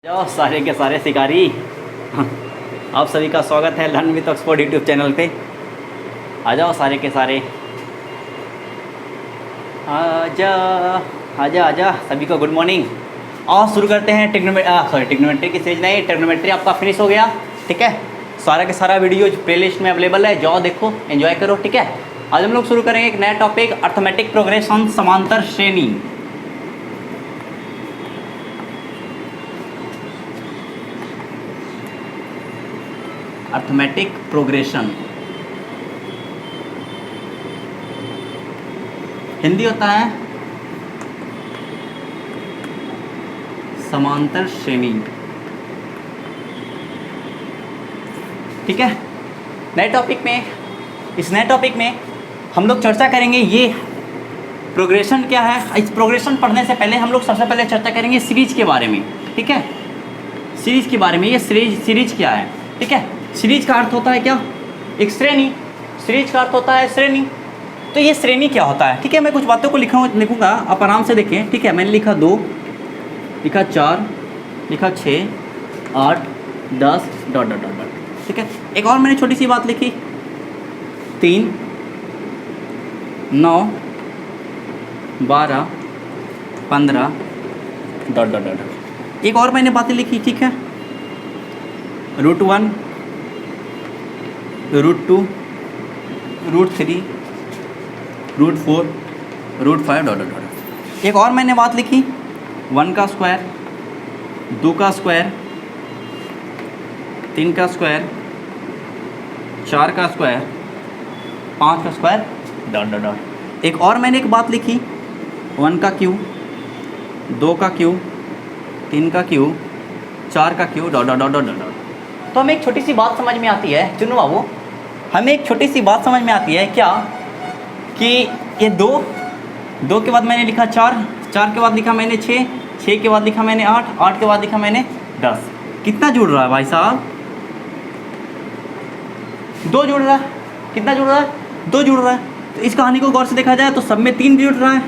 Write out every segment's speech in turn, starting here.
जाओ सारे के सारे शिकारी। आप सभी का स्वागत है learn with Oxford YouTube channel पे। आ जाओ सारे के सारे, आजा आजा आजा। सभी को गुड मॉर्निंग। और शुरू करते हैं टिग्नोमेट्री की सीरीज। नहीं, टिग्नोमेट्री आपका फिनिश हो गया, ठीक है। सारा के सारा वीडियो प्लेलिस्ट में अवेलेबल है, जाओ देखो, एंजॉय करो, ठीक है। आज हम लोग शुरू करेंगे एक नया टॉपिक, अर्थमेटिक प्रोग्रेशन, समांतर श्रेणी। अर्थमेटिक प्रोग्रेशन हिंदी होता है समांतर श्रेणी, ठीक है। नए टॉपिक में, इस नए टॉपिक में हम लोग चर्चा करेंगे ये प्रोग्रेशन क्या है। इस प्रोग्रेशन पढ़ने से पहले हम लोग सबसे पहले चर्चा करेंगे सीरीज के बारे में, ठीक है। सीरीज के बारे में, ये सीरीज क्या है, ठीक है। सीरीज का अर्थ होता है क्या? एक श्रेणी। सीरीज का अर्थ होता है श्रेणी। तो ये श्रेणी क्या होता है, ठीक है। मैं कुछ बातों को लिखूंगा, आप आराम से देखें, ठीक है। मैंने लिखा 2, लिखा 4, लिखा 6, 8, 10 ... ठीक है। एक और मैंने छोटी सी बात लिखी, 3, 9, 12, 15 ... एक और मैंने बातें लिखी, ठीक है। √1, √2, √3, √4, √5 ... एक और मैंने बात लिखी, 1 का स्क्वायर, 2 का स्क्वायर, 3 का स्क्वायर, 4 का स्क्वायर, 5 का स्क्वायर ... एक और मैंने एक बात लिखी, 1 का क्यू, 2 का क्यू, 3 का क्यू, 4 का क्यू ... तो हमें एक छोटी सी बात समझ में आती है, चुनो बाबू, हमें एक छोटी सी बात समझ में आती है क्या, कि ये 2 के बाद मैंने लिखा 4, 4 के बाद लिखा मैंने 6, 6 के बाद लिखा मैंने 8, 8 के बाद लिखा मैंने 10। कितना जुड़ रहा है भाई साहब? 2 जुड़ रहा है। कितना जुड़ रहा है? 2 जुड़ रहा है। तो इस कहानी को गौर से देखा जाए तो सब में 3 जुड़ रहा है।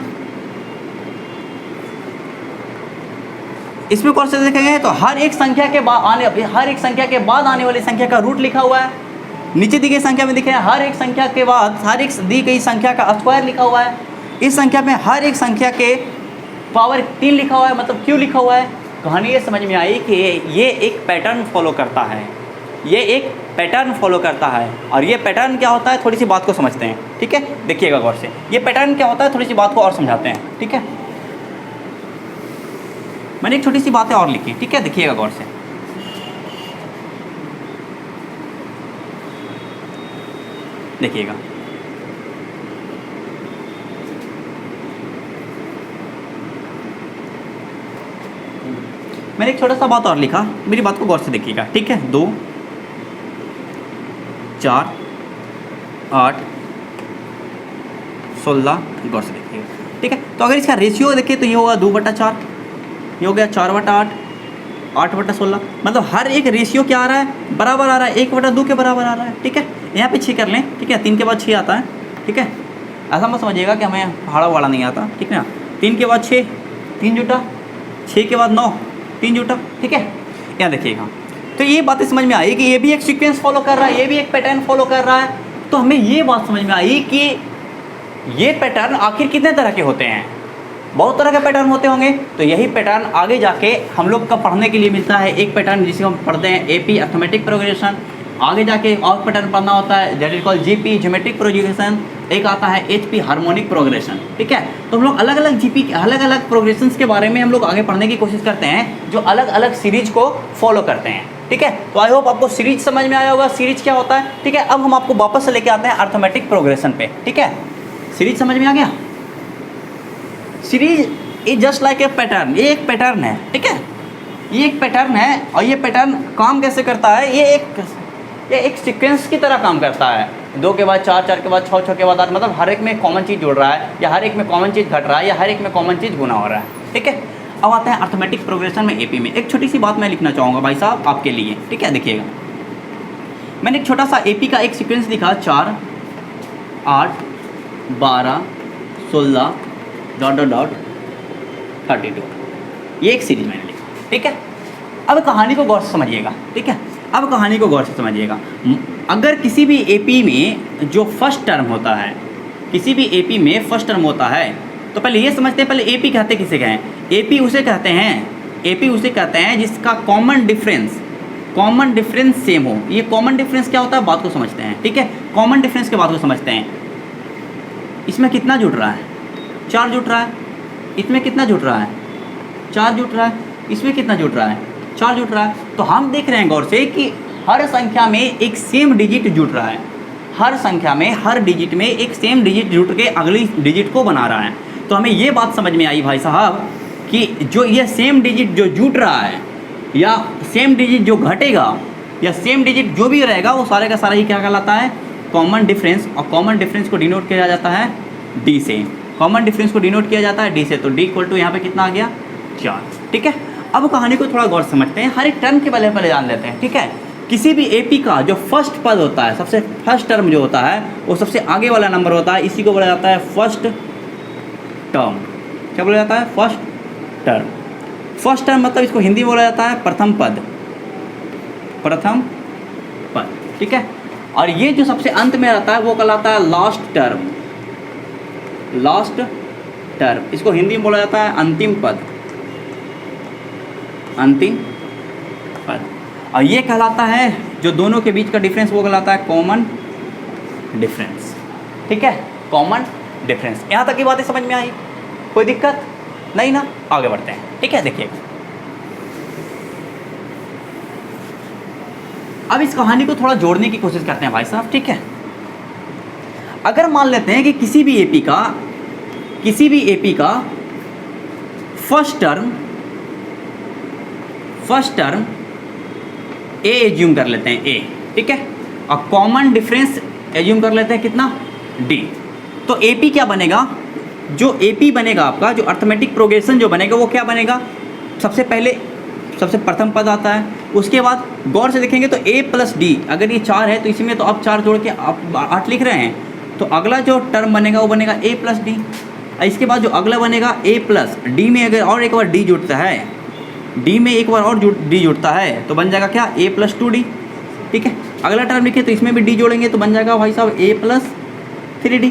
इसमें गौर से देखा गया है तो हर एक संख्या के बाद आने वाली संख्या का रूट लिखा हुआ है। नीचे दी गई संख्या में दिखे हर एक संख्या के बाद हर एक दी गई संख्या का स्क्वायर लिखा हुआ है। इस संख्या में हर एक संख्या के पावर 3 लिखा हुआ है, मतलब क्यों लिखा हुआ है। कहानी ये समझ में आई कि ये एक पैटर्न फॉलो करता है, ये एक पैटर्न फॉलो करता है। और ये पैटर्न क्या होता है, थोड़ी सी बात को समझते हैं, ठीक है। देखिएगा गौर से, ये पैटर्न क्या होता है, थोड़ी सी बात को और समझाते हैं, ठीक है। मैंने एक छोटी सी बातें और लिखी, ठीक है, देखिएगा गौर से। देखिएगा, मैंने एक छोटा सा बात और लिखा, मेरी बात को गौर से देखिएगा, ठीक है। 2, 4, 8, 16, गौर से देखिएगा, ठीक है। तो अगर इसका रेशियो देखें तो ये होगा 2/4, ये हो गया 4/8, 8/16। मतलब हर एक रेशियो क्या आ रहा है, बराबर आ रहा है, 1/2 के बराबर आ रहा है, ठीक है। यहाँ पे 6 कर लें, ठीक है। 3 के बाद 6 आता है, ठीक है। ऐसा मत समझिएगा कि हमें भाड़ा वाड़ा नहीं आता, ठीक है ना। 3 के बाद 6, 3 जुटा, 6 के बाद 9, 3 जुटा, ठीक है। यहाँ देखिएगा, तो ये बातें समझ में आई कि ये भी एक सीक्वेंस फॉलो कर रहा है, ये भी एक पैटर्न फॉलो कर रहा है। तो हमें ये बात समझ में आई कि ये पैटर्न आखिर कितने तरह के होते हैं। बहुत तरह के पैटर्न होते होंगे। तो यही पैटर्न आगे जाके हम लोग का पढ़ने के लिए मिलता है। एक पैटर्न जिसे हम पढ़ते हैं AP, अर्थमेटिक प्रोग्रेशन। आगे जाके और पैटर्न पढ़ना होता है that is called GP, geometric progression. एक आता है HP, हार्मोनिक प्रोग्रेशन, ठीक है। तो हम लोग अलग अलग GP के अलग अलग प्रोग्रेशंस के बारे में हम लोग आगे पढ़ने की कोशिश करते हैं, जो अलग अलग सीरीज को फॉलो करते हैं, ठीक है। तो आई होप आपको सीरीज समझ में आया होगा, सीरीज क्या होता है, ठीक है। अब हम आपको वापस से लेके आते हैं अर्थमेटिक प्रोग्रेशन पे, ठीक है। सीरीज समझ में आ गया। Series is just like a pattern, ये एक पैटर्न है, ठीक है। ये एक पैटर्न है और ये पैटर्न काम कैसे करता है, ये एक सीक्वेंस की तरह काम करता है। 2 के बाद 4, 4 के बाद 6, 6 के बाद 8, मतलब हर एक में कॉमन चीज़ जुड़ रहा है, या हर एक में कॉमन चीज़ घट रहा है, या हर एक में कॉमन चीज़ गुना हो रहा है, ठीक है। अब आते हैं अर्थमेटिक प्रोग्रेशन में AP में। एक छोटी सी बात मैं लिखना चाहूँगा भाई साहब आपके लिए, ठीक है। देखिएगा, मैंने एक छोटा सा AP का एक सीक्वेंस लिखा, 4, 8, 12, 16 ... 32। ये एक सीरीज मैंने लिखा, ठीक है। अब कहानी को गौर से समझिएगा, ठीक है। अब कहानी को गौर से समझिएगा। अगर किसी भी एपी में जो फर्स्ट टर्म होता है, किसी भी एपी में फर्स्ट टर्म होता है, तो पहले ये समझते हैं, पहले एपी कहते किसे कहें? एपी उसे कहते हैं जिसका कॉमन डिफरेंस सेम हो। ये कॉमन डिफरेंस क्या होता है, बात को समझते हैं, ठीक है। कॉमन डिफरेंस के बात को समझते हैं। इसमें कितना जुड़ रहा है? 4 जुड़ रहा है। इसमें कितना जुड़ रहा है? 4 जुड़ रहा है। इसमें कितना जुड़ रहा है? 4 जुड़ रहा है। तो हम देख रहे हैं गौर से कि हर संख्या में एक सेम डिजिट जुड़ रहा है। हर संख्या में हर डिजिट में एक सेम डिजिट जुड़ के अगली डिजिट को बना रहा है। तो हमें ये बात समझ में आई भाई साहब कि जो ये सेम डिजिट जो जुड़ रहा है या सेम डिजिट जो घटेगा या सेम डिजिट जो भी रहेगा वो सारे का सारा ही क्या कहलाता है? Common difference. और कॉमन डिफरेंस को डिनोट किया जाता है डी से। कॉमन डिफरेंस को डिनोट किया जाता है डी से। तो डी इक्वल टू यहाँ पे कितना आ गया? 4, ठीक है। अब कहानी को थोड़ा गौर समझते हैं, हर एक टर्म के बारे में पहले जान लेते हैं, ठीक है। किसी भी एपी का जो फर्स्ट पद होता है, सबसे फर्स्ट टर्म जो होता है वो सबसे आगे वाला नंबर होता है, इसी को बोला जाता है फर्स्ट टर्म। क्या बोला जाता है? First term. फर्स्ट टर्म मतलब इसको हिंदी में बोला जाता है प्रथम पद, ठीक है। और ये जो सबसे अंत में रहता है वो कहलाता है लास्ट टर्म। इसको हिंदी में बोला जाता है अंतिम पद। और ये कहलाता है जो दोनों के बीच का डिफरेंस वो कहलाता है कॉमन डिफरेंस, ठीक है। Common difference. यहाँ तक की बातें समझ में आई? कोई दिक्कत नहीं ना? आगे बढ़ते हैं, ठीक है। देखिए अब इस कहानी को थोड़ा जोड़ने की कोशिश करते हैं भाई साहब, ठीक है। अगर मान लेते हैं कि किसी भी एपी का फर्स्ट टर्म ए एज्यूम कर लेते हैं, ए, ठीक है। और कॉमन डिफरेंस एज्यूम कर लेते हैं कितना? डी। तो एपी क्या बनेगा? जो एपी बनेगा आपका, जो अर्थमेटिक प्रोग्रेशन जो बनेगा वो क्या बनेगा? सबसे प्रथम पद आता है। उसके बाद गौर से देखेंगे तो a प्लस डी, अगर ये 4 है तो इसी में तो आप 4 जोड़ के आप 8 लिख रहे हैं, तो अगला जो टर्म बनेगा वो बनेगा a प्लस डी। इसके बाद जो अगला बनेगा a प्लस डी में अगर और एक बार डी जुड़ता है, डी में एक बार और डी जुड़ता है तो बन जाएगा क्या? a प्लस 2d, ठीक है। अगला टर्म लिखे तो इसमें भी डी जोड़ेंगे तो बन जाएगा भाई साहब a प्लस 3d।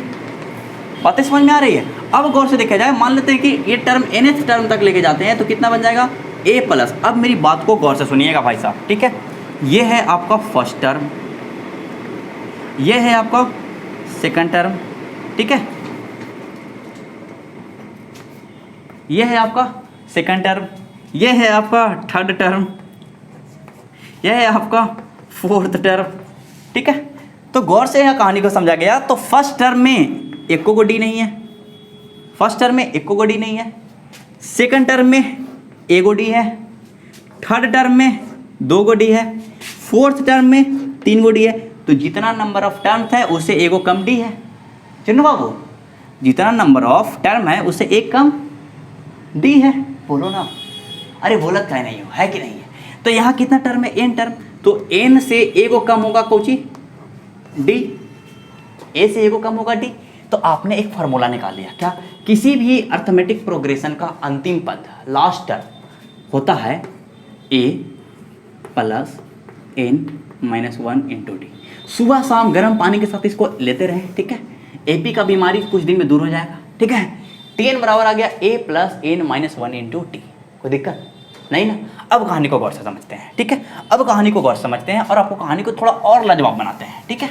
बातें समझ में आ रही है? अब गौर से देखा जाए, मान लेते हैं कि ये टर्म nth टर्म तक लेके जाते हैं तो कितना बन जाएगा? a plus. अब मेरी बात को गौर से सुनिएगा भाई साहब, ठीक है। ये है आपका फर्स्ट टर्म, ये है आपका सेकंड टर्म, ठीक है। ये है आपका सेकंड टर्म, ये है आपका थर्ड टर्म, यह है आपका फोर्थ टर्म, ठीक है। तो गौर से यह कहानी को समझा गया। तो फर्स्ट टर्म में एक को डी नहीं है, सेकंड टर्म में एक डी है, थर्ड टर्म में 2 डी है, फोर्थ टर्म में 3 डी है। तो जितना नंबर ऑफ टर्म है उससे एगो कम डी है। चिन्ह बाबू, जितना नंबर ऑफ टर्म है उससे एक कम डी है। बोलो ना, अरे बोलत का नहीं हो, है कि नहीं है? तो यहाँ कितना टर्म है? n term. तो n से एगो कम होगा कोची? डी। a से एगो कम होगा डी। तो आपने एक फार्मूला निकाल लिया, क्या? किसी भी अर्थमेटिक प्रोग्रेशन का अंतिम पद, लास्ट टर्म होता है a plus n minus 1 into D. सुबह शाम गर्म पानी के साथ इसको लेते रहें, ठीक है। एपी का बीमारी कुछ दिन में दूर हो जाएगा, ठीक है। tn बराबर आ गया a plus n minus 1 into T. कोई दिक्कत नहीं ना? अब कहानी को गौर से समझते हैं, ठीक है। अब कहानी को गौर से समझते हैं और आपको कहानी को थोड़ा और लाजवाब बनाते हैं, ठीक है।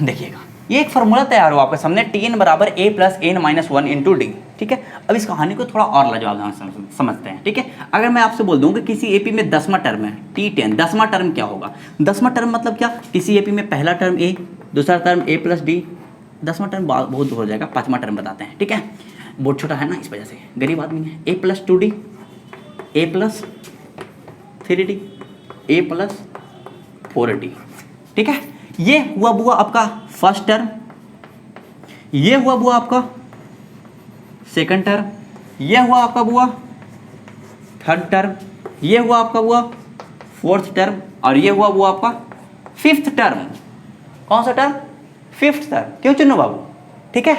देखिएगा, ये एक फार्मूला तैयार हुआ आपके सामने, tn बराबर a plus n minus 1 into D, ठीक है। अब इस कहानी को थोड़ा और लाजवाब समझते हैं, ठीक है। अगर मैं आपसे बोल दूं कि किसी एपी में 10वां टर्म है t10, 10वां टर्म क्या होगा? 10वां टर्म मतलब क्या? किसी एपी में पहला टर्म a, दूसरा टर्म a प्लस डी, 10वां टर्म बहुत दूर हो जाएगा, 5वां टर्म बताते हैं, ठीक है। बोर्ड छोटा है ना, इस वजह से गरीब आदमी है। a plus 2d, a plus 3d, a plus 4d, ठीक है। ये हुआ बुआ आपका फर्स्ट टर्म, ये हुआ बुआ आपका सेकंड टर्म, ये हुआ आपका बुआ थर्ड टर्म, ये हुआ आपका बुआ फोर्थ टर्म, और ये हुआ बुआ आपका फिफ्थ टर्म। कौन सा टर्म? Fifth term. क्यों चुनो बाबू? ठीक है,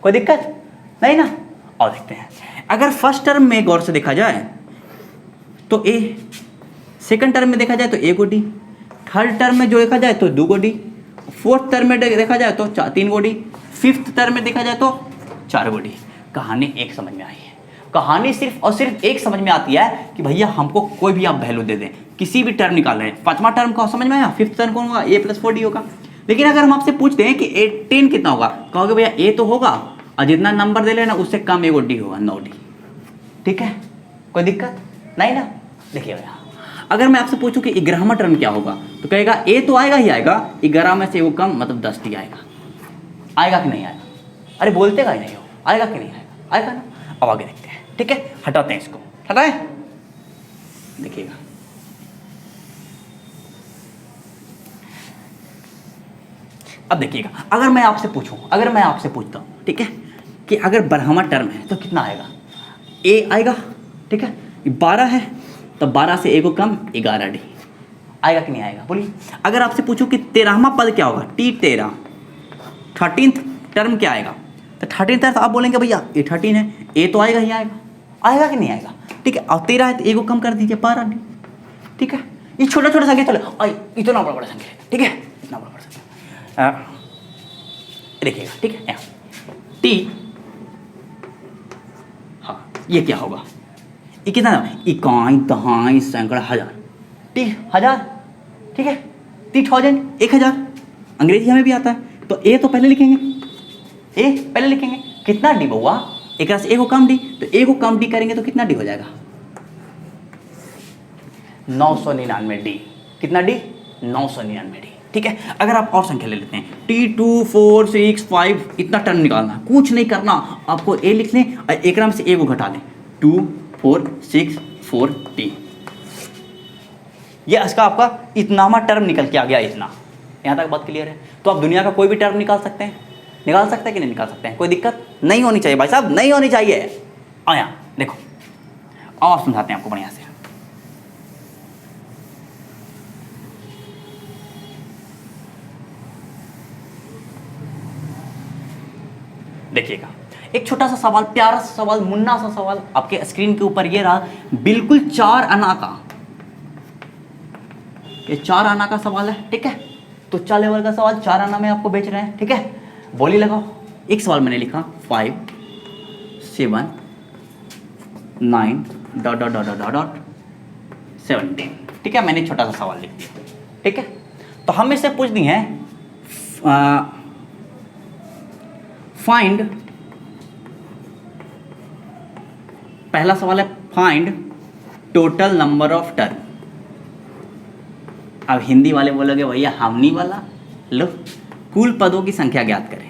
कोई दिक्कत नहीं ना? और देखते हैं, अगर फर्स्ट टर्म में गौर से देखा जाए तो ए, सेकंड टर्म में देखा जाए तो ए को डी, थर्ड टर्म में जो देखा जाए तो 2 को डी, फोर्थ टर्म में देखा जाए तो 3 को डी, फिफ्थ टर्म में देखा जाए तो 4 को डी। कहानी एक समझ में आई है। कहानी सिर्फ और सिर्फ एक समझ में आती है कि भैया हमको कोई भी आप वैल्यू दे दें, किसी भी टर्म निकाल रहे हैं, पांचवा टर्म का समझ में आया, फिफ्थ टर्म कौन होगा, a + 4d होगा। लेकिन अगर हम आपसे पूछते हैं कि 18 कितना होगा, कहोगे भैया a तो होगा और जितना नंबर दे लेना उससे कम एगो डी होगा, 9d। ठीक है, कोई दिक्कत नहीं ना। देखिए भैया, अगर मैं आपसे पूछूं कि 11वां टर्म क्या होगा तो कहेगा a तो आएगा ही आएगा, 11 में से एगो कम मतलब 10d आएगा। आएगा कि नहीं आएगा? अरे बोलते का ही नहीं हो, आएगा कि नहीं आएगा? आएगा ना। अब आगे देखते हैं। ठीक है, हटाते हैं इसको, हटाएं, देखिएगा। अब देखिएगा, अगर मैं आपसे पूछता हूं, ठीक है, कि अगर 12वां टर्म है तो कितना आएगा, a आएगा। ठीक है, 12 है तो 12 से a को कम 11d आएगा कि नहीं आएगा, बोलिए। अगर आपसे पूछूं कि 13वां पद क्या होगा, T13, 13th टर्म क्या आएगा, तो 13th टर्म आप बोलेंगे भैया ये 13 है, a तो आएगा ही आएगा, आएगा कि नहीं आएगा। ठीक है, और 13 है तो a को कम कर दीजिए 12d। ठीक है, ये छोटा छोटा संख्या चलो, इतना बड़ा बड़ा संख्या है। ठीक है, इतना बड़ा बड़ा संख्या देखिएगा। ठीक है, t, हाँ ये क्या होगा, ये कितना, इकाई दहाई सैकड़ा हजार, ठीक, 1000। ठीक है, 3000, 1000 अंग्रेजी हमें भी आता है, तो a तो पहले लिखेंगे, a पहले लिखेंगे। कितना डी बउआ, एक से a को कम डी, तो a को कम डी करेंगे तो कितना डी हो जाएगा, 999d। कितना डी, 999d। ठीक है, अगर आप और संख्या ले लेते हैं, T2 4 6 5, इतना टर्म निकालना, कुछ नहीं करना, आपको a लिख लें और एक में से a को घटा दें, 2 4 6 4d। ये इसका आपका इतनामा टर्म निकल के आ गया, इतना। यहाँ तक बात क्लियर है। तो आप दुनिया का कोई भी टर्म निकाल सकते हैं, निकाल सकते हैं कि नहीं निकाल सकते हैं, कोई दिक्कत नहीं होनी चाहिए भाई साहब, नहीं होनी चाहिए। आया देखो, और समझाते हैं आपको बढ़िया से। देखिएगा, एक छोटा सा सवाल, प्यारा सा सवाल, मुन्ना सा सवाल आपके स्क्रीन के ऊपर ये रहा, बिल्कुल 4 आना का, ये 4 आना का सवाल है। ठीक है, तो 4 लेवल का सवाल 4 आना में आपको बेच रहे हैं। ठीक है, बोली लगाओ। एक सवाल मैंने लिखा 5 7 9 ... 17। ठीक है, मैंने छोटा सा सवाल लिख दिया। ठीक है, तो हम इससे पूछ दी हैं फाइंड, पहला सवाल है find total number of term. अब हिंदी वाले बोलोगे भैया हमनी वाला, लो कुल पदों की संख्या ज्ञात करें।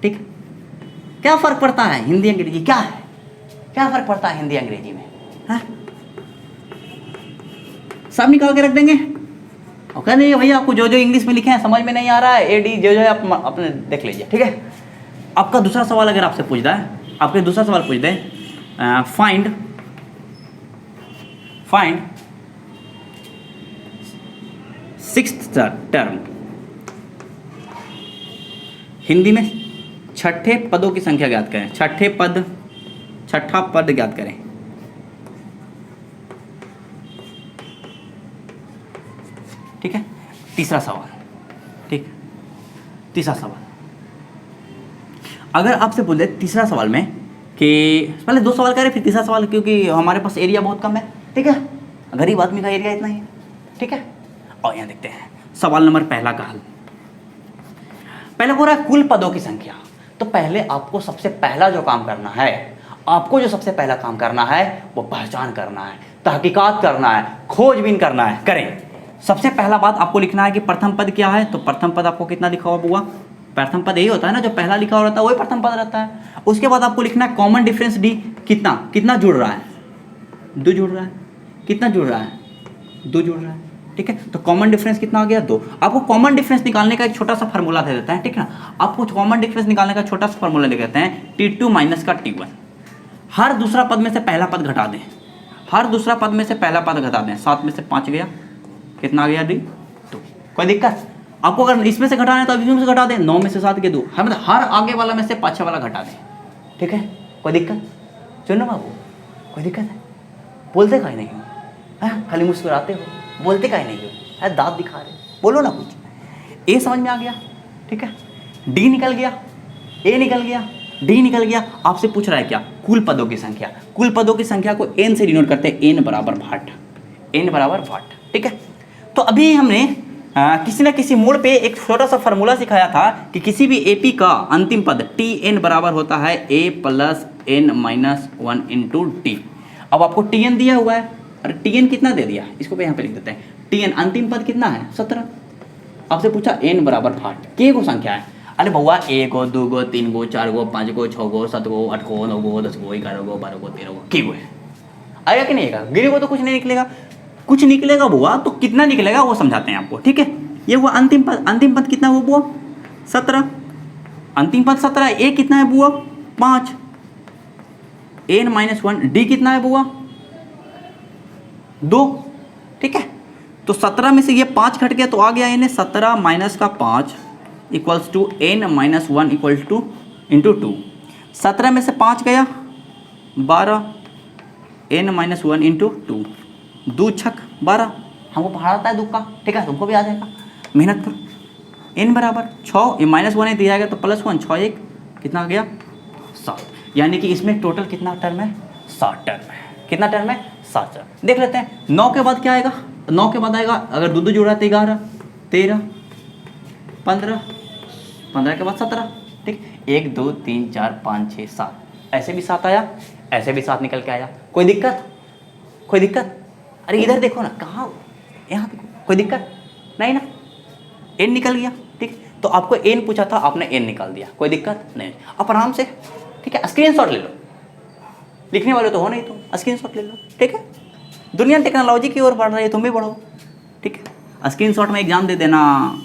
ठीक, क्या फर्क पड़ता है हिंदी अंग्रेजी, क्या है, क्या फर्क पड़ता है हिंदी अंग्रेजी में, हाँ? सब निकाल के रख देंगे और कह देंगे भैया आपको जो जो इंग्लिश में लिखे हैं समझ में नहीं आ रहा है, एडी जो जो है आप अपने देख लीजिए। ठीक है, आपका दूसरा सवाल अगर आपसे पूछ रहा है, आपके दूसरा सवाल पूछ दें फाइंड सिक्स्थ टर्म, हिंदी में छठे पदों की संख्या ज्ञात करें, छठा पद ज्ञात करें। ठीक है, तीसरा सवाल। ठीक, तीसरा सवाल अगर आपसे बोले तीसरा सवाल में कि पहले 2 सवाल करें फिर तीसरा सवाल, क्योंकि हमारे पास एरिया बहुत कम है। ठीक है, गरीब आदमी का एरिया इतना ही है। ठीक है, और यहाँ देखते हैं सवाल नंबर पहला का हल। पहले हो रहा है कुल पदों की संख्या। तो पहले आपको सबसे पहला जो काम करना है, आपको जो सबसे पहला काम करना है वो पहचान करना है, तहकीकात करना है, खोजबीन करना है। करें, सबसे पहला बात आपको लिखना है कि प्रथम पद क्या है। तो प्रथम पद आपको कितना लिखा हुआ बुआ, प्रथम पद यही होता है ना, जो पहला लिखा हुआ रहता है वही प्रथम पद रहता है। उसके बाद आपको लिखना है कॉमन डिफरेंस डी, कितना जुड़ रहा है, 2 जुड़ रहा है। कितना जुड़ रहा है, 2 जुड़ रहा है। ठीक है, तो कॉमन डिफरेंस कितना आ गया, 2। आपको कॉमन डिफरेंस निकालने का एक छोटा सा फार्मूला दे देता है। ठीक है ना, आपको कॉमन डिफरेंस निकालने का छोटा सा फार्मूला दे देते हैं, T2 माइनस का T1। हर दूसरा पद में से पहला पद घटा दें, हर दूसरा पद में से पहला पद घटा दें। 7 में से 5 गया, कितना आ गया डी, 2। कोई दिक्कत आपको, अगर इसमें से घटाना है तो इसमें से घटा दें। 9 में से 7 के 2, मतलब हर आगे वाला में से पाछे वाला घटा दें। ठीक है, कोई दिक्कत? चुनो बाबू, कोई दिक्कत है? बोलते काहे नहीं हो? हाँ, खाली मुस्कुराते हो, बोलते काहे नहीं हो? है दांत दिखा रहे, बोलो ना कुछ। ए समझ में आ गया, ठीक है। डी निकल गया, ए निकल गया, डी निकल गया। आपसे पूछ रहा है क्या? कुल पदों की संख्या। कुल पदों की संख्या को एन से डिनोट करते हैं, एन बराबर भाट, एन बराबर भाट, ठीक है। तो अभी हमने किसी न किसी मोड़ पे एक छोटा सा फार्मूला सिखाया था कि किसी भी एपी का अंतिम पद टी एन बराबर होता है a plus n minus one into t. अब आपको टी एन दिया हुआ है, अरे टी एन कितना दे दिया, इसको भी यहाँ पे लिख देते हैं। टी एन अंतिम पद कितना है? 17। आपसे पूछा एन बराबर भाट, के को संख्या है। अरे बउआ 1 गो 2 गो 3 गो 4 गो 5 गो 6 गो 7 गो 8 गो 9 गो 10 गो 11 गो 12 गो 13 गो की गो है, आएगा कि नहीं आएगा? गिरेगा तो कुछ नहीं निकलेगा, कुछ निकलेगा बुआ, तो कितना निकलेगा वो समझाते हैं आपको, ठीक है। ये हुआ अंतिम पद। अंतिम पद कितना हुआ बुआ? 17। अंतिम पद 17। ए कितना है बुआ? 5। N minus 1। डी कितना है बुआ? 2, ठीक है। तो 17 में से ये 5 घट गया तो आ गया इन्हें 17 माइनस का 5 equals to n minus 1 equal to into 2। 17 में से 5 गया 12, एन माइनस 1 इंटू 2, 2 छक 12। हमको पढ़ा आता है दुक्का, ठीक है, तुमको भी आ जाएगा, मेहनत करो। एन बराबर 6, ये माइनस 1 दिया जाएगा तो प्लस 1, 6 1 कितना आ गया? 7। यानी कि इसमें टोटल कितना टर्म है? 7 टर्म है। कितना टर्म है? 7 टर्म। देख लेते हैं 9 के बाद क्या आएगा? 9 के बाद आएगा, अगर 2 जोड़ा तो 11, 13, 15, 15 के बाद 17, ठीक। 1 2 3 4 5 6 7, ऐसे भी 7 आया, ऐसे भी 7 निकल के आया। कोई दिक्कत? कोई दिक्कत? अरे इधर देखो ना, कहाँ, यहाँ देखो, कोई दिक्कत नहीं ना? एन निकल गया, ठीक। तो आपको एन पूछा था, आपने एन निकाल दिया, कोई दिक्कत नहीं। अब आराम से, ठीक है, स्क्रीनशॉट ले लो। लिखने वाले तो हो नहीं, तो स्क्रीनशॉट ले लो, ठीक है। दुनिया टेक्नोलॉजी की ओर बढ़ रही है, तुम भी बढ़ो, ठीक है। स्क्रीनशॉट में एग्जाम दे देना,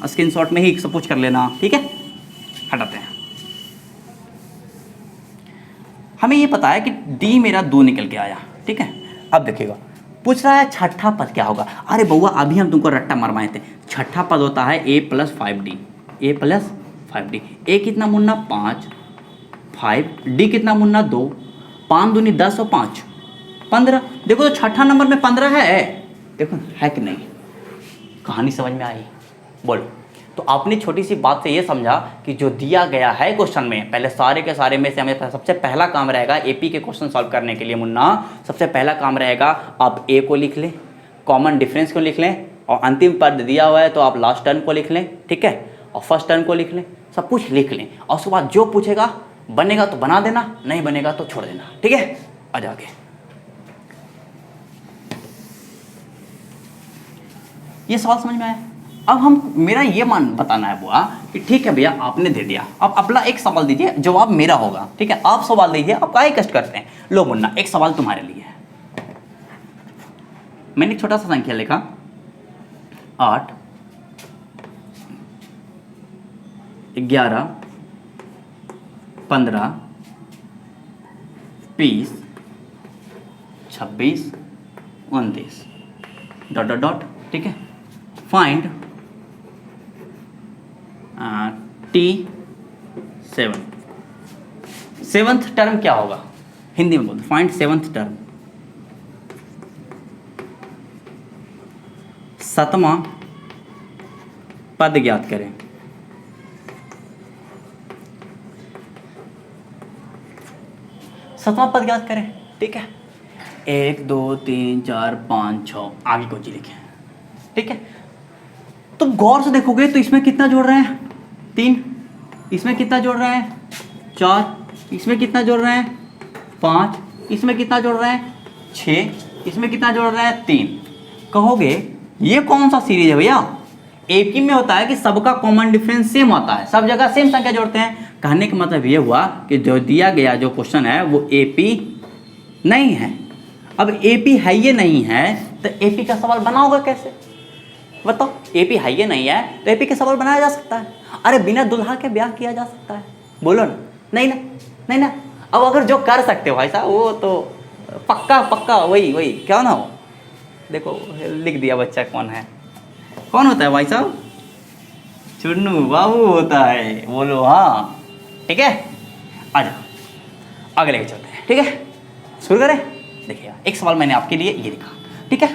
स्क्रीनशॉट में ही सब कुछ कर लेना, ठीक है। हटाते हैं। हमें ये पता है कि डी मेरा 2 निकल के आया, ठीक है। अब देखिएगा, पूछ रहा है छठा पद क्या होगा। अरे बउआ अभी हम तुमको रट्टा मरवाए थे। छठा पद होता है a plus 5d, a plus 5d। a कितना मुन्ना? 5, 5, d कितना मुन्ना? 2, 5 दूनी 10 और 5 15। देखो तो छठा नंबर में 15 है, देखो है कि नहीं? कहानी समझ में आई? बोलो। तो आपने छोटी सी बात से ये समझा कि जो दिया गया है क्वेश्चन में, पहले सारे के सारे में से हमें सबसे पहला काम रहेगा एपी के क्वेश्चन सॉल्व करने के लिए मुन्ना, सबसे पहला काम रहेगा आप ए को लिख लें, कॉमन डिफरेंस को लिख लें, और अंतिम पद दिया हुआ है तो आप लास्ट टर्म को लिख लें, ठीक है, और फर्स्ट टर्म को लिख लें, सब कुछ लिख लें। और उसके बाद जो पूछेगा, बनेगा तो बना देना, नहीं बनेगा तो छोड़ देना, ठीक है। आ जाके ये सवाल समझ में आया? अब हम, मेरा ये मान बताना है बुआ कि ठीक है भैया आपने दे दिया, अब अपना एक सवाल दीजिए, जवाब मेरा होगा, ठीक है। आप सवाल दीजिए, आप काहे कष्ट करते हैं। लो मुन्ना, एक सवाल तुम्हारे लिए है। मैंने एक छोटा सा संख्या लिखा, 8, 11, 15, 20, 26, 29 डॉट डॉट डॉट, ठीक है। फाइंड T7, 7th टर्म क्या होगा? हिंदी में बोल, फाइंड 7th टर्म, 7वां पद ज्ञात करें। सातवां पद ज्ञात करें, ठीक है। 1 2 3 4 5 6, आगे को जी लिखें, ठीक है। तुम गौर से देखोगे तो इसमें कितना जोड़ रहे हैं? 3, इसमें कितना जोड़ रहे हैं? 4, इसमें कितना जोड़ रहे हैं? 5, इसमें कितना जोड़ रहे हैं? 6, इसमें कितना जोड़ रहे हैं? 3। कहोगे ये कौन सा सीरीज है भैया? एक ही में होता है कि सबका कॉमन डिफरेंस सेम होता है, सब जगह सेम संख्या जोड़ते हैं। कहने का मतलब ये हुआ कि जो दिया गया जो क्वेश्चन है वो एपी नहीं है। अब एपी है ये नहीं है तो एपी का सवाल बना होगा कैसे? बताओ, एपी है ये नहीं है तो एपी का सवाल बनाया जा सकता है? अरे बिना दुल्हा के ब्याह किया जा सकता है? बोलो ना, नहीं ना, नहीं ना। अब अगर जो कर सकते हो भाई साहब वो तो पक्का पक्का वही क्या ना हो। देखो लिख दिया बच्चा कौन है, कौन होता है भाई साहब? चुन्नू बाबू होता है। बोलो हाँ, ठीक है। आ जाओ आगे लेके चलते हैं। ठीक है, शुरू करें। देखिएगा, एक सवाल मैंने आपके लिए ये लिखा, ठीक है,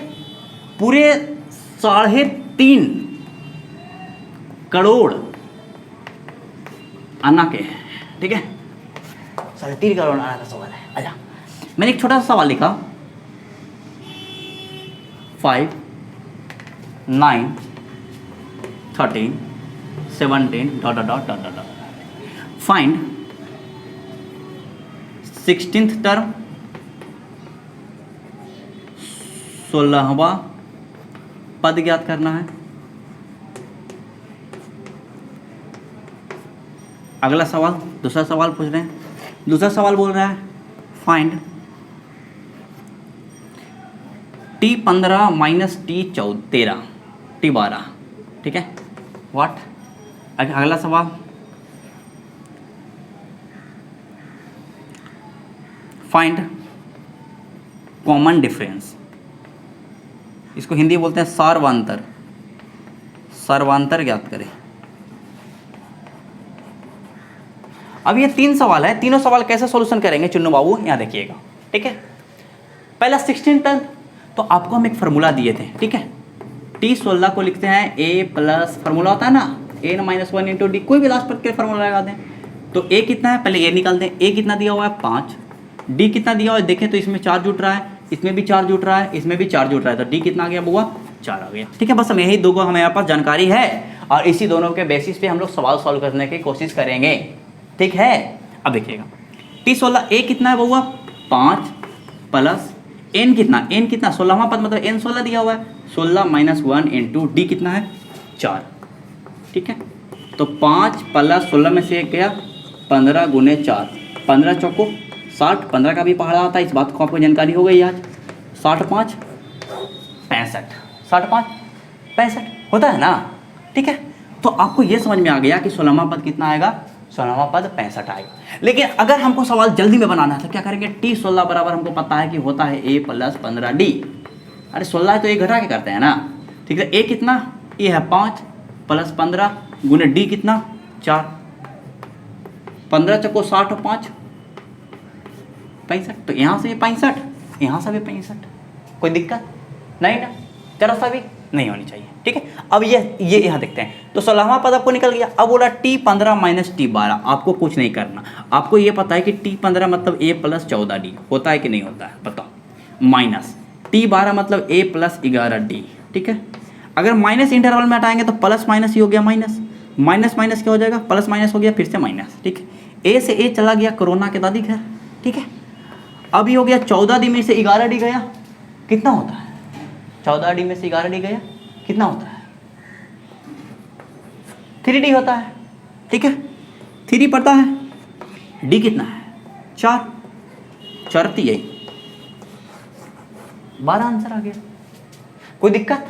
पूरे 3.5 करोड़ आना के, ठीक है, 3.5 करोड़ आना का सवाल है। अच्छा, मैंने एक छोटा सा सवाल लिखा, 5, 9, 13, 17 dot dot dot dot dot find 16th term, 16वां पद ज्ञात करना है। अगला सवाल, दूसरा सवाल पूछ रहे हैं, दूसरा सवाल बोल रहा है find T15 minus T13, T12, ठीक है, व्हाट। अगला सवाल फाइंड कॉमन डिफरेंस, इसको हिंदी बोलते हैं सर्वांतर, सर्वांतर ज्ञात करें। अब ये 3 सवाल है, तीनों सवाल कैसे सॉल्यूशन करेंगे चुन्नू बाबू, यहाँ देखिएगा, ठीक है। पहला 16 टर्म, तो आपको हम एक फार्मूला दिए थे, ठीक है, T16 को लिखते हैं A प्लस, फार्मूला होता है ना n-1 इंटू डी, कोई भी लास्ट पद के फार्मूला लगा दें। तो A कितना है, पहले A निकाल दें। A कितना दिया हुआ है 5, D कितना दिया हुआ है देखें तो इसमें 4 जुट रहा है, इसमें भी 4 जुट रहा है, इसमें भी 4 जुट रहा है, तो D कितना आ गया बुआ, 4 आ गया, ठीक है। बस हम यही दो को हमारे पास जानकारी है और इसी दोनों के बेसिस पे हम लोग सवाल सॉल्व करने की कोशिश करेंगे, ठीक है। अब देखिएगा, T16 A कितना है बुआ, 5 प्लस n कितना, n कितना 16वां पद मतलब n 16 दिया हुआ है, 16 माइनस 1 इंटू डी कितना है 4, ठीक है। तो 5 प्लस 16 में से एक गया 15 गुने 4, 15 चौको 60, 15 का भी पहाड़ा आता है, इस बात को आपको जानकारी हो गई आज। 60 5 65, 60 5 65 होता है ना, ठीक है। तो आपको ये समझ में आ गया कि 16वां पद कितना आएगा, 16वां पद 65 आएगा। लेकिन अगर हमको सवाल जल्दी में बनाना है तो क्या करेंगे, T16 बराबर हमको पता है कि होता है A प्लस 15D, अरे 16 है तो 1 घटा के करते हैं ना, ठीक है। A कितना, ये है 5 प्लस 15 गुने D कितना 4, 15 चौको 60 और 5 65, तो यहाँ से 65, यहाँ से भी 65, कोई दिक्कत नहीं ना, जरा सा भी नहीं होनी चाहिए, ठीक है। अब ये यहाँ देखते हैं, तो 16वां पद आपको निकल गया। अब बोला T15 माइनस T12, आपको कुछ नहीं करना, आपको ये पता है कि T15 मतलब A प्लस 14D होता है कि नहीं होता है, बताओ, माइनस T12 मतलब A प्लस 11D, ठीक है। अगर माइनस इंटरवल में हटाएंगे तो प्लस माइनस ही हो गया, माइनस माइनस माइनस क्या हो जाएगा, प्लस माइनस हो गया, फिर से माइनस, ठीक है। A से A चला गया कोरोना के दादी घर, ठीक है। अभी हो गया 14D में से 11D गया, कितना होता है, 14D में से 11D गया कितना होता है, 3D होता है, ठीक है। 3 पड़ता है, D कितना है 4, 4 यही 12 आंसर आ गया, कोई दिक्कत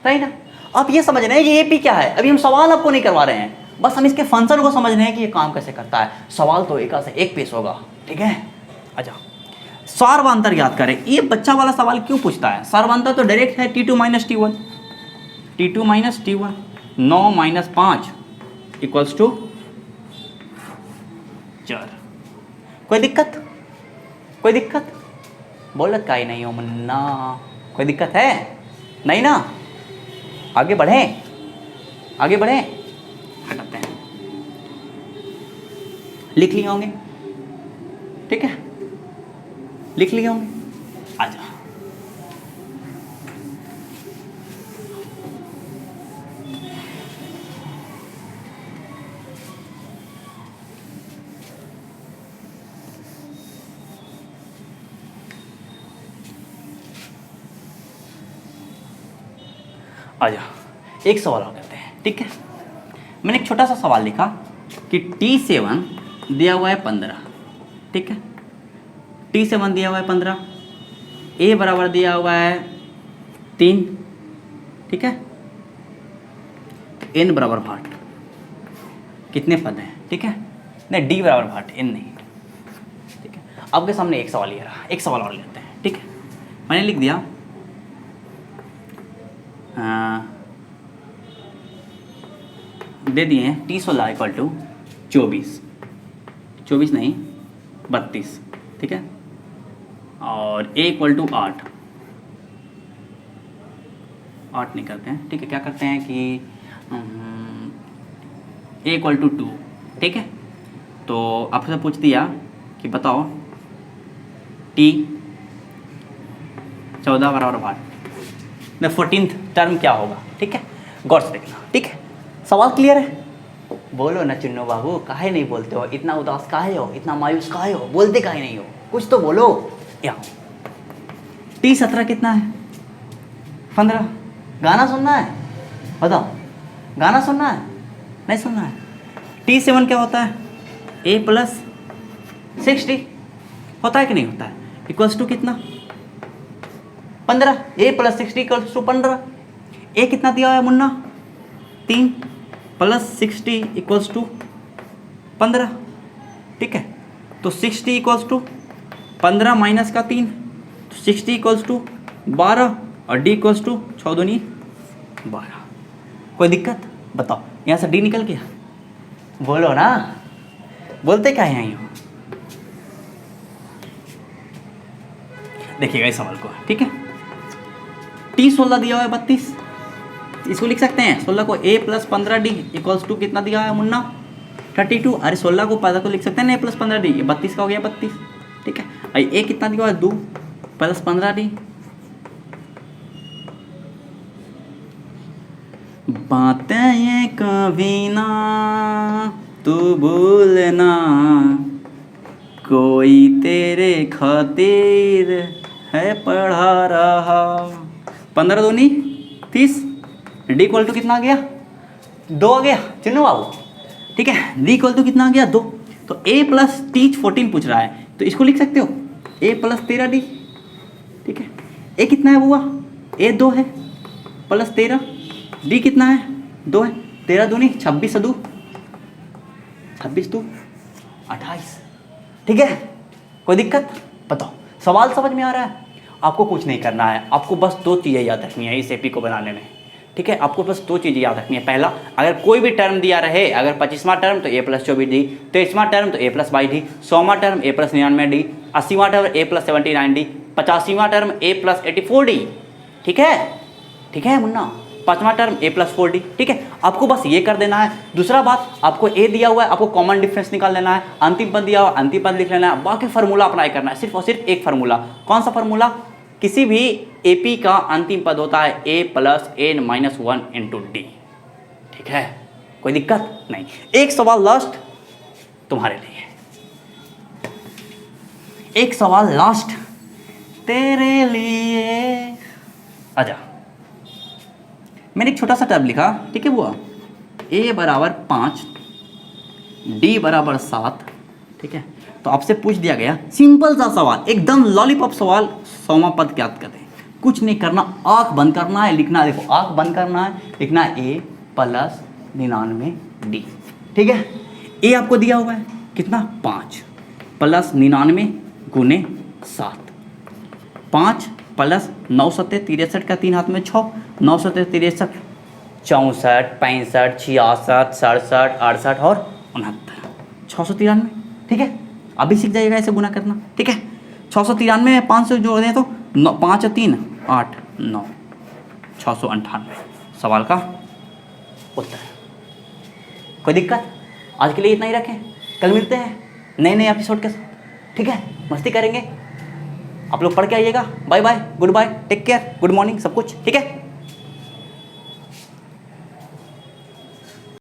नहीं ना। आप ये समझ रहे हैं कि AP क्या है, अभी हम सवाल आपको नहीं करवा रहे हैं, बस हम इसके फंक्शन को समझ रहे हैं कि ये काम कैसे करता है। सवाल तो एक से एक पेश होगा, ठीक है। अच्छा, सर्वांतर याद करें, ये बच्चा वाला सवाल क्यों पूछता है, सर्वांतर तो डायरेक्ट है T2 minus T1, T2 minus T1, 9 minus 5 equals to 4, कोई दिक्कत, कोई दिक्कत, बोलत का ही नहीं हो मन्ना, कोई दिक्कत है नहीं ना। आगे बढ़ें, आगे बढ़ें, हटाते हैं, लिख लिए होंगे, ठीक है, लिख लिए होंगे, आजा। आजा, एक सवाल और करते हैं, ठीक है। मैंने एक छोटा सा सवाल लिखा कि T7 दिया हुआ है 15, ठीक है, T7 दिया हुआ है 15, A बराबर दिया हुआ है 3, ठीक है, N बराबर 8, कितने पद हैं, ठीक है, नहीं D बराबर 8, N नहीं, ठीक है। आपके सामने एक सवाल ये रहा, एक सवाल और लेते हैं, ठीक है। मैंने लिख दिया दे दिए हैं T16 इक्वल टू 24 नहीं 32, ठीक है, और ए इक्वल टू 8 नहीं करते हैं, ठीक है, क्या करते हैं कि ए इक्वल टू 2, ठीक है। तो आपसे पूछ दिया कि बताओ टी 14 बराबर 8 में 14th टर्म क्या होगा, ठीक है, गौर से देखना, ठीक है। सवाल क्लियर है? बोलो ना चुन्नू बाबू, काहे नहीं बोलते हो? इतना उदास काहे हो, इतना मायूस काहे हो, बोलते काहे नहीं हो, कुछ तो बोलो। यहाँ टी 17 कितना है? 15। गाना सुनना है? बताओ, गाना सुनना है? नहीं सुनना है। टी 7 क्या होता है? ए प्लस 60 होता है कि नहीं होता है? इक्वल्स टू कितना? 15। ए प्लस 60 इक्वल्स टू 15। ए कितना दिया हुआ है मुन्ना? 3 प्लस 60 इक्वल्स टू 15, ठीक है। तो 60 इक्वल्स टू 15 माइनस का 3, तो 60 इक्वल्स टू 12 और डी इक्वल्स टू 6 दूनी 12। कोई दिक्कत? बताओ, यहाँ से डी निकल गया? बोलो ना, बोलते क्या है यहाँ? देखिएगा इस सवाल को, ठीक है। टी 16 दिया हुआ है 32, इसको लिख सकते हैं 16 को a plus 15 d equals to कितना दिया है मुन्ना? 32। अरे 16 को पता तो लिख सकते हैं ना, a प्लस 15 डी, 32 का हो गया 32, ठीक है। अरे a कितना दिया हुआ है? 2 प्लस 15 डी। बातें ये कभी ना तू भूलना, कोई तेरे खातिर है पढ़ा रहा। 15 दूनी 30, डी इक्वल टू कितना आ गया? 2 आ गया चुन्नू बाबू, ठीक है। डी इक्वल टू कितना आ गया? 2। तो ए प्लस टी 14 पूछ रहा है, तो इसको लिख सकते हो ए प्लस 13 डी, ठीक है। ए कितना है बुआ? ए 2 है प्लस 13, डी कितना है? 2 है। 13 दूनी 26 2, 26 2 28, ठीक है। कोई दिक्कत? बताओ, सवाल समझ में आ रहा है? आपको कुछ नहीं करना है, आपको बस 2 चीज़ें याद रखनी है इस एपी को बनाने में, ठीक है। आपको बस 2 चीज़ें याद रखनी है। पहला, अगर कोई भी टर्म दिया रहे, अगर 25वां टर्म तो a प्लस 24 डी, 23वां टर्म तो a प्लस 22 डी, 100वां टर्म a प्लस 99 डी, 80वां टर्म a प्लस 79 डी, 85वां टर्म a प्लस 84 डी, ठीक है, ठीक है मुन्ना। 5वां टर्म a प्लस 4 डी, ठीक है। आपको बस ये कर देना है। दूसरा बात, आपको a दिया हुआ है, आपको कॉमन डिफरेंस निकाल लेना है। अंतिम पद दिया हुआ, अंतिम पद लिख लेना है। बाकी फार्मूला अप्लाई करना है, सिर्फ और सिर्फ एक फार्मूला। कौन सा फार्मूला? किसी भी एपी का अंतिम पद होता है a plus n minus 1 into D, ठीक है। कोई दिक्कत नहीं। एक सवाल लास्ट तुम्हारे लिए, एक सवाल लास्ट तेरे लिए। आजा, मैंने एक छोटा सा टर्म लिखा, ठीक है बुआ। a बराबर 5, d बराबर 7, ठीक है। तो आपसे पूछ दिया गया सिंपल सा सवाल, एकदम लॉलीपॉप सवाल, 100वां पद ज्ञात करें। कुछ नहीं करना, आंख बंद करना है, लिखना है। देखो, आंख बंद करना है, लिखना है a प्लस 99 डी, ठीक है। a आपको दिया हुआ है कितना? 5 प्लस 99 गुने 7, 5 प्लस 9 सत्ते 63 का 3 हाथ में 6, 9 सत्ते 63, 64 65 66 67 68 और 69, 693, ठीक है। अभी सीख जाइएगा ऐसे गुना करना, ठीक है। 693 में 5 से जोड़ दें तो 5 और 3 8 9, 698 सवाल का उत्तर। कोई दिक्कत? आज के लिए इतना ही रखें, कल मिलते हैं नए नए एपिसोड के साथ, ठीक है। मस्ती करेंगे, आप लोग पढ़ के आइएगा। Bye bye, goodbye, take care, good morning, सब कुछ ठीक है।